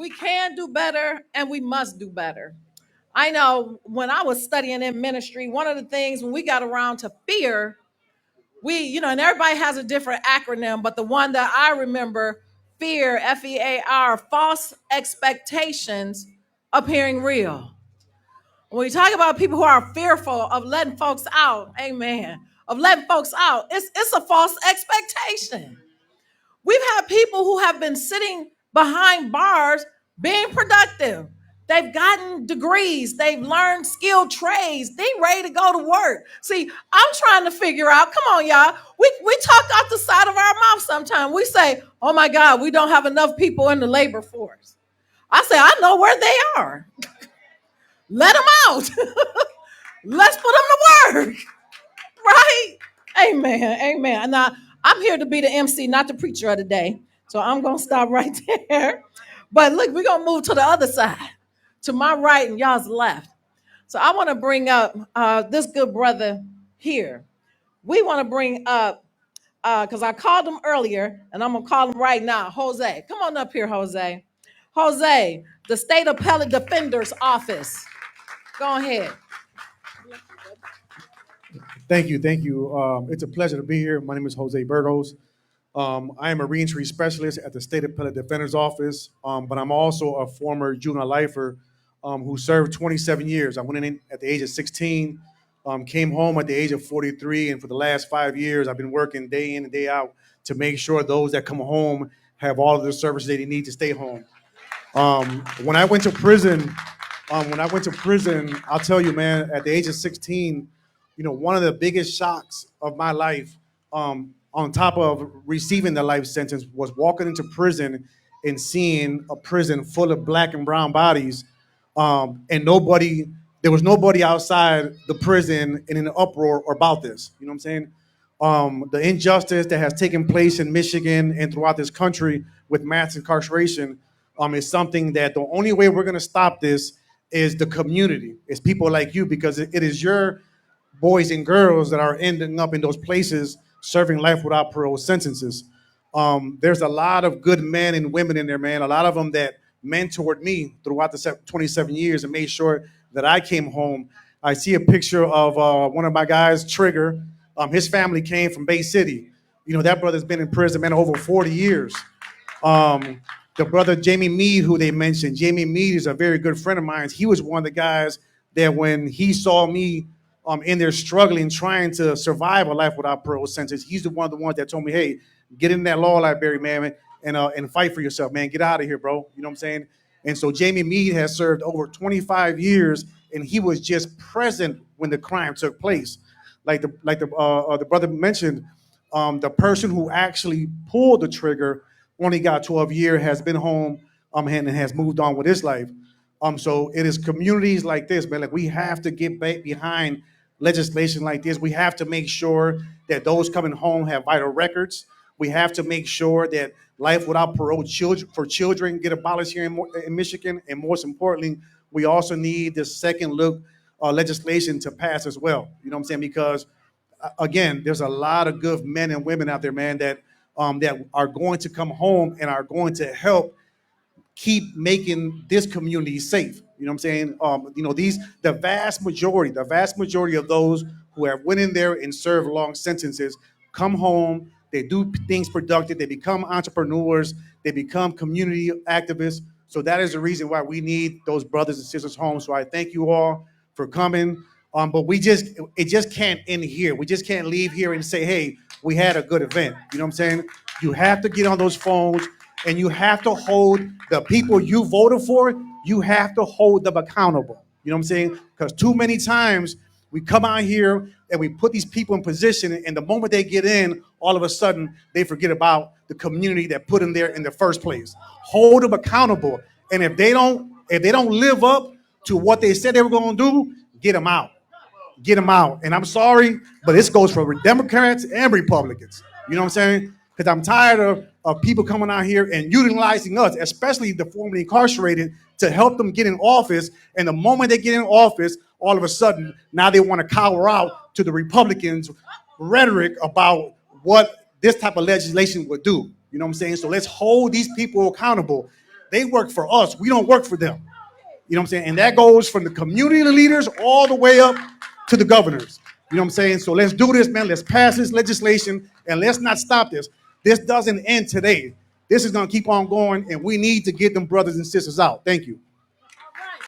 We can do better and we must do better. I know when I was studying in ministry, one of the things when we got around to fear, and everybody has a different acronym, but the one that I remember, fear, FEAR, false expectations appearing real. When we talk about people who are fearful of letting folks out, amen, of letting folks out, it's a false expectation. We've had people who have been sitting behind bars being productive. They've gotten degrees. They've learned skilled trades. They ready to go to work. See, I'm trying to figure out, come on, y'all. We talk out the side of our mouth sometimes. We say, oh my God, we don't have enough people in the labor force. I say, I know where they are. Let them out. Let's put them to work. Right? Amen. Amen. Now, I'm here to be the MC, not the preacher of the day. So I'm going to stop right there. But look, we're going to move to the other side, to my right and y'all's left. So I want to bring up this good brother here. We want to bring up, because I called him earlier, and I'm going to call him right now, Jose. Come on up here, Jose. Jose, the State Appellate Defender's Office. Go ahead. Thank you, thank you. It's a pleasure to be here. My name is Jose Burgos. I am a reentry specialist at the State Appellate Defender's Office, but I'm also a former juvenile lifer who served 27 years. I went in at the age of 16, came home at the age of 43, and for the last 5 years, I've been working day in and day out to make sure those that come home have all of the services they need to stay home. When I went to prison, I'll tell you, man, at the age of 16, one of the biggest shocks of my life, on top of receiving the life sentence, was walking into prison and seeing a prison full of black and brown bodies, and there was nobody outside the prison in an uproar about this. You know what I'm saying? The injustice that has taken place in Michigan and throughout this country with mass incarceration is something that the only way we're going to stop this is the community. It's people like you, because it is your boys and girls that are ending up in those places serving life without parole sentences. There's a lot of good men and women in there, man. A lot of them that mentored me throughout the 27 years and made sure that I came home. I see a picture of one of my guys, Trigger. His family came from Bay City. That brother's been in prison, man, over 40 years. The brother Jamie Meade, who they mentioned, Jamie Meade is a very good friend of mine. He was one of the guys that when he saw me in there struggling, trying to survive a life without parole sentence, he's one of the ones that told me, hey, get in that law library, man, and fight for yourself, man. Get out of here, bro. You know what I'm saying? And so Jamie Meade has served over 25 years, and he was just present when the crime took place. Like the brother mentioned, the person who actually pulled the trigger only got 12 years, has been home, and has moved on with his life. So it is communities like this, man. Like, we have to get back behind legislation like this. We have to make sure that those coming home have vital records. We have to make sure that life without parole for children get abolished here in Michigan. And most importantly, we also need the second look legislation to pass as well. You know what I'm saying? Because again, there's a lot of good men and women out there, man, that are going to come home and are going to help keep making this community safe. You know what I'm saying? The vast majority of those who have went in there and served long sentences come home, they do things productive, they become entrepreneurs, they become community activists. So that is the reason why we need those brothers and sisters home. So I thank you all for coming. But it just can't end here. We just can't leave here and say, hey, we had a good event. You know what I'm saying? You have to get on those phones and you have to hold the people you voted for, you have to hold them accountable. You know what I'm saying? Because too many times we come out here and we put these people in position, and the moment they get in, all of a sudden they forget about the community that put them there in the first place. Hold them accountable. And if they don't live up to what they said they were going to do, get them out. Get them out. And I'm sorry, but this goes for Democrats and Republicans. You know what I'm saying? Because I'm tired of people coming out here and utilizing us, especially the formerly incarcerated, to help them get in office. And the moment they get in office, all of a sudden, now they want to cower out to the Republicans' rhetoric about what this type of legislation would do. You know what I'm saying? So let's hold these people accountable. They work for us. We don't work for them. You know what I'm saying? And that goes from the community leaders all the way up to the governors. You know what I'm saying? So let's do this, man. Let's pass this legislation and let's not stop this. This doesn't end today. This is going to keep on going, and we need to get them brothers and sisters out. Thank you.